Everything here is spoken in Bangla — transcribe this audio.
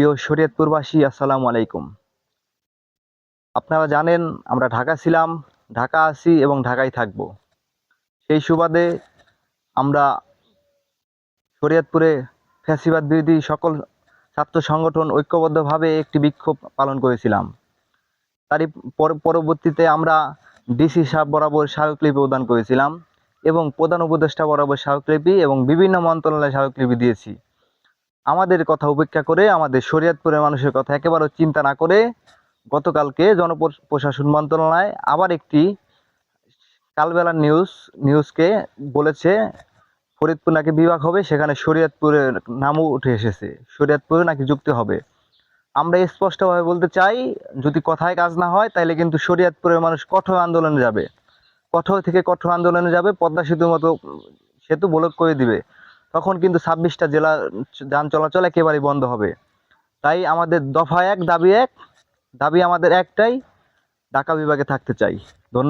প্রিয় শরীয়তপুরবাসী, আসসালামু আলাইকুম। আপনারা জানেন আমরা ঢাকা ছিলাম, ঢাকা আছি এবং ঢাকায় থাকব। সেই সুবাদে আমরা শরীয়তপুরে ফ্যাসিবাদ বিরোধী সকল ছাত্র সংগঠন ঐক্যবদ্ধভাবে একটি বিক্ষোভ পালন করেছিলাম। তারই পরবর্তীতে আমরা ডিসি সাহেব বরাবর স্মারকলিপি প্রদান করেছিলাম এবং প্রধান উপদেষ্টা বরাবর স্মারকলিপি এবং বিভিন্ন মন্ত্রণালয়ে স্মারকলিপি দিয়েছি। আমাদের কথা উপেক্ষা করে, আমাদের শরীয়তপুরের মানুষের কথা একেবারেও চিন্তা না করে গতকালকে জনপ্রশাসন মন্ত্রণালয় আবার একটি কালবেলার নিউজকে বলেছে ফরিদপুর নাকি বিভাগ হবে, সেখানে শরীয়তপুরের নামও উঠে এসেছে, শরীয়তপুরে নাকি যুক্ত হবে। আমরা স্পষ্টভাবে বলতে চাই, যদি কথায় কাজ না হয় তাহলে কিন্তু শরীয়তপুরের মানুষ কঠোর আন্দোলনে যাবে, কঠোর থেকে কঠোর আন্দোলনে যাবে। পদ্মা সেতুর মতো সেতু ব্লক করে দিবে, তখন কিন্তু 26টা জেলা যান চলাচল একেবারেই বন্ধ হবে। তাই আমাদের দফা এক, দাবি এক, দাবি আমাদের একটাই, ঢাকা বিভাগে থাকতে চাই। ধন্যবাদ।